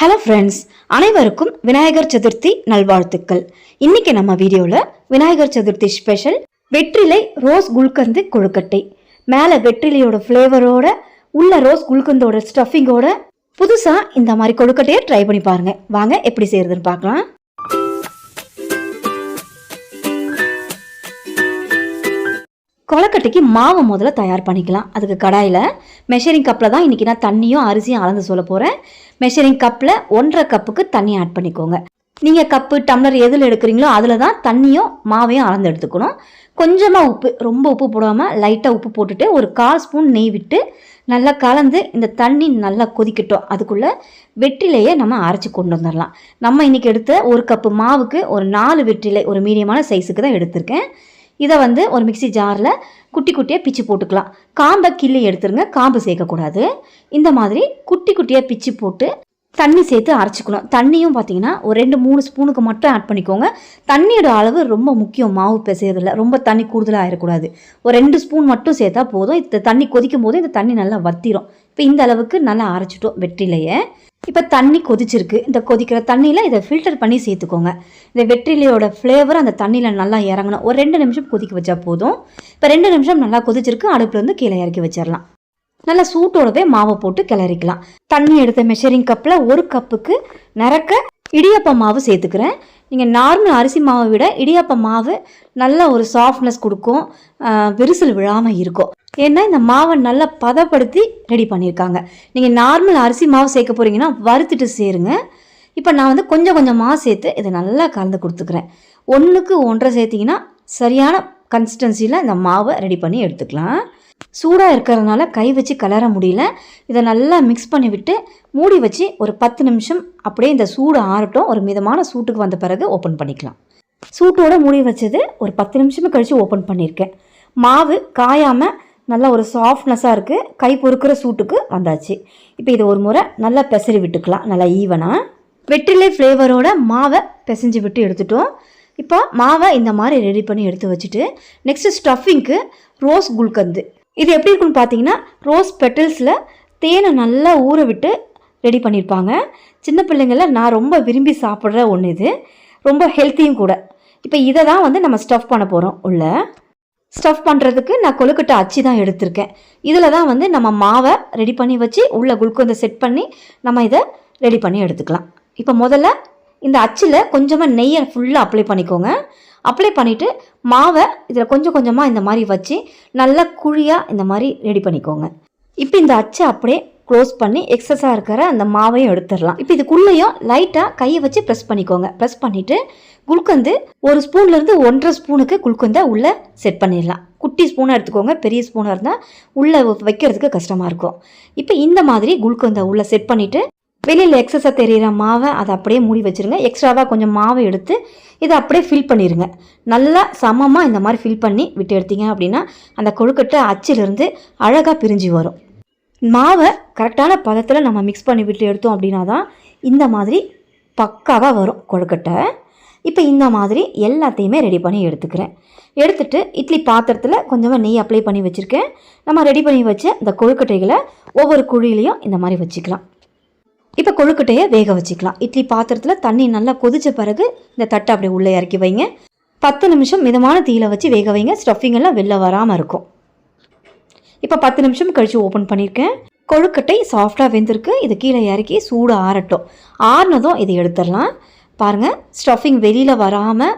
Hello friends, அனைவருக்கும் விநாயகர் சதுர்த்தி நல்வாழ்த்துக்கள். இன்னைக்கு நம்ம வீடியோவில் விநாயகர் சதுர்த்தி ஸ்பெஷல் வெற்றிலை ரோஸ் குல்கந்து கொழுக்கட்டை. மேலே வெற்றிலையோட ஃப்ளேவரோட உள்ள ரோஸ் குல்கந்தோட ஸ்டஃபிங்கோட புதுசாக இந்த மாதிரி கொழுக்கட்டையை ட்ரை பண்ணி பாருங்க. வாங்க எப்படி செய்யறதுன்னு பார்க்கலாம். கொழுக்கட்டைக்கு மாவு முதல்ல தயார் பண்ணிக்கலாம். அதுக்கு கடாயில் மெஷரிங் கப்பில் தான் இன்றைக்கி நான் தண்ணியும் அரிசியும் அளந்து சொல்ல போகிறேன். மெஷரிங் கப்பில் 1.5 கப்புக்கு தண்ணி ஆட் பண்ணிக்கோங்க. நீங்கள் கப்பு டம்ளர் எதில் எடுக்கிறீங்களோ அதில் தான் தண்ணியும் மாவையும் அளந்து எடுத்துக்கணும். கொஞ்சமாக உப்பு, ரொம்ப உப்பு போடாமல் லைட்டாக உப்பு போட்டுட்டு ஒரு 1/4 ஸ்பூன் நெய் விட்டு நல்லா கலந்து இந்த தண்ணி நல்லா கொதிக்கட்டும். அதுக்குள்ளே வெற்றிலையை நம்ம அரைச்சி கொண்டு வந்துடலாம். நம்ம இன்றைக்கி எடுத்த 1 கப்பு மாவுக்கு ஒரு 4 வெற்றிலை, ஒரு மீடியமான சைஸுக்கு தான் எடுத்திருக்கேன். இதை ஒரு மிக்சி ஜாரில் குட்டி குட்டியாக பிச்சு போட்டுக்கலாம். காம்பை கிள்ளி எடுத்துருங்க, காம்பு சேர்க்கக்கூடாது. இந்த மாதிரி குட்டி குட்டியாக பிச்சு போட்டு தண்ணி சேர்த்து அரைச்சிக்கணும். தண்ணியும் பார்த்தீங்கன்னா ஒரு 2-3 ஸ்பூனுக்கு மட்டும் ஆட் பண்ணிக்கோங்க. தண்ணியோட அளவு ரொம்ப முக்கியம். மாவு பிசையறதில்ல ரொம்ப தண்ணி கூடுதலாக ஆயிடக்கூடாது. ஒரு 2 ஸ்பூன் மட்டும் சேர்த்தா போதும். இந்த தண்ணி கொதிக்கும் போது இந்த தண்ணி நல்லா வத்திரும். இப்போ இந்த அளவுக்கு நல்லா அரைச்சிட்டோம் வெற்றிலையை. இப்போ தண்ணி கொதிச்சிருக்கு. இந்த கொதிக்கிற தண்ணியில் இதை ஃபில்டர் பண்ணி சேர்த்துக்கோங்க. இந்த வெற்றிலையோட ஃப்ளேவர் அந்த தண்ணியில் நல்லா இறங்கணும். ஒரு 2 நிமிஷம் கொதிக்க வச்சா போதும். இப்போ 2 நிமிஷம் நல்லா கொதிச்சிருக்கு. அடுப்புலேருந்து கீழே இறக்கி வச்சிடலாம். நல்லா சூட்டோடவே மாவை போட்டு கிளறிக்கலாம். தண்ணி எடுத்த மெஷரிங் கப்பில் 1 கப்புக்கு நிறக்க இடியாப்ப மாவு சேர்த்துக்கிறேன். நீங்கள் நார்மல் அரிசி மாவை விட இடியாப்ப மாவு நல்ல ஒரு சாஃப்ட்னஸ் கொடுக்கும், விரிசல் விழாமல் இருக்கும். ஏன்னா இந்த மாவை நல்லா பதப்படுத்தி ரெடி பண்ணியிருக்காங்க. நீங்கள் நார்மல் அரிசி மாவு சேர்க்க போகிறீங்கன்னா வறுத்துட்டு சேருங்க. இப்போ நான் கொஞ்சம் கொஞ்சமாக சேர்த்து இதை நல்லா கலந்து கொடுத்துக்கிறேன். 1க்கு 1.5 சேர்த்திங்கன்னா சரியான கன்சிஸ்டன்சியில் இந்த மாவை ரெடி பண்ணி எடுத்துக்கலாம். சூடாக இருக்கிறதுனால கை வச்சு கலர முடியல. இதை நல்லா மிக்ஸ் பண்ணி விட்டு மூடி வச்சு ஒரு 10 நிமிஷம் அப்படியே இந்த சூடு ஆறட்டும். ஒரு மிதமான சூட்டுக்கு வந்த பிறகு ஓப்பன் பண்ணிக்கலாம். சூட்டோடு மூடி வச்சது ஒரு 10 நிமிஷமே கழித்து ஓப்பன் பண்ணியிருக்கேன். மாவு காயாமல் நல்லா ஒரு சாஃப்ட்னஸாக இருக்குது. கை பொறுக்கிற சூட்டுக்கு வந்தாச்சு. இப்போ இது ஒரு முறை நல்லா பெசரி விட்டுக்கலாம். நல்லா ஈவனாக வெற்றிலை ஃப்ளேவரோட மாவை பிசைஞ்சு விட்டு எடுத்துட்டோம். இப்போ மாவை இந்த மாதிரி ரெடி பண்ணி எடுத்து வச்சுட்டு நெக்ஸ்ட்டு ஸ்டஃபிங்க்கு ரோஸ் குல்கந்து. இது எப்படி இருக்குன்னு பார்த்தீங்கன்னா, ரோஸ் பெட்டல்ஸில் தேனை நல்லா ஊற விட்டு ரெடி பண்ணியிருப்பாங்க. சின்ன பிள்ளைங்களில் நான் ரொம்ப விரும்பி சாப்பிட்ற ஒன்று. இது ரொம்ப ஹெல்த்தியும் கூட. இப்போ இதை தான் நம்ம ஸ்டஃப் பண்ண போகிறோம். உள்ள ஸ்டஃப் பண்ணுறதுக்கு நான் கொழுக்கட்டை அச்சு தான் எடுத்திருக்கேன். இதில் தான் நம்ம மாவை ரெடி பண்ணி வச்சு உள்ள குல்கந்தை செட் பண்ணி நம்ம இதை ரெடி பண்ணி எடுத்துக்கலாம். இப்போ முதல்ல இந்த அச்சில் கொஞ்சமாக நெய்யை ஃபுல்லாக அப்ளை பண்ணிக்கோங்க. அப்ளை பண்ணிவிட்டு மாவை இதில் கொஞ்சம் கொஞ்சமாக இந்த மாதிரி வச்சு நல்லா குழியாக இந்த மாதிரி ரெடி பண்ணிக்கோங்க. இப்போ இந்த அச்சை அப்படியே க்ளோஸ் பண்ணி எக்ஸஸாக இருக்கிற அந்த மாவையும் எடுத்துடலாம். இப்போ இதுக்குள்ளேயும் லைட்டாக கையை வச்சு ப்ரெஸ் பண்ணிக்கோங்க. ப்ரெஸ் பண்ணிவிட்டு குல்கந்து 1 ஸ்பூன்லேருந்து 1.5 ஸ்பூனுக்கு குல்கந்தை உள்ளே செட் பண்ணிடலாம். குட்டி ஸ்பூனாக எடுத்துக்கோங்க. பெரிய ஸ்பூனாக இருந்தால் உள்ளே வைக்கிறதுக்கு கஷ்டமாக இருக்கும். இப்போ இந்த மாதிரி குல்கந்தை உள்ளே செட் பண்ணிவிட்டு வெளியில் எக்ஸஸாக தெரிகிற மாவை அதை அப்படியே மூடி வச்சுருங்க. எக்ஸ்ட்ராவாக கொஞ்சம் மாவை எடுத்து இதை அப்படியே ஃபில் பண்ணிடுங்க. நல்லா சமமாக இந்த மாதிரி ஃபில் பண்ணி விட்டு எடுத்தீங்க அப்படின்னா அந்த கொழுக்கட்டை அச்சிலிருந்து அழகாக பிரிஞ்சு வரும். மாவை கரெக்டான பதத்தில் நம்ம மிக்ஸ் பண்ணி விட்டு எடுத்தோம் அப்படின்னா தான் இந்த மாதிரி பக்காவாக வரும் கொழுக்கட்டை. இப்போ இந்த மாதிரி எல்லாத்தையுமே ரெடி பண்ணி எடுத்துக்கிறேன். எடுத்துகிட்டு இட்லி பாத்திரத்தில் கொஞ்சமாக நெய் அப்ளை பண்ணி வச்சுருக்கேன். நம்ம ரெடி பண்ணி வச்ச இந்த கொழுக்கட்டைகளை ஒவ்வொரு குழியிலையும் இந்த மாதிரி வச்சுக்கலாம். இப்போ கொழுக்கட்டையை வேக வச்சுக்கலாம். இட்லி பாத்திரத்தில் தண்ணி நல்லா கொதித்த பிறகு இந்த தட்டை அப்படியே உள்ளே இறக்கி வைங்க. 10 நிமிஷம் மிதமான தீயில வச்சு வேக வைங்க. ஸ்டஃபிங் எல்லாம் வெளில வராமல் இருக்கும். இப்போ 10 நிமிஷம் கழித்து ஓப்பன் பண்ணியிருக்கேன். கொழுக்கட்டை சாஃப்டாக வெந்திருக்கு. இது கீழே இறக்கி சூடு ஆறட்டும். ஆறினதும் இதை எடுத்துடலாம். பாருங்கள், ஸ்டஃபிங் வெளியில் வராமல்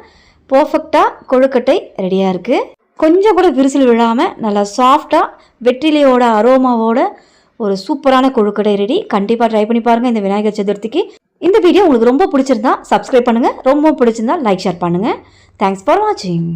பர்ஃபெக்டாக கொழுக்கட்டை ரெடியாக இருக்குது. கொஞ்சம் கூட விரிசல் விழாமல் நல்லா சாஃப்டாக வெற்றிலையோட அரோமாவோட ஒரு சூப்பரான கொழுக்கட்டை ரெடி. கண்டிப்பாக ட்ரை பண்ணி பாருங்கள் இந்த விநாயகர் சதுர்த்திக்கு. இந்த வீடியோ உங்களுக்கு ரொம்ப பிடிச்சிருந்தா சப்ஸ்கிரைப் பண்ணுங்கள். ரொம்ப பிடிச்சிருந்தா லைக் ஷேர் பண்ணுங்கள். தேங்க்ஸ் ஃபார் வாட்சிங்.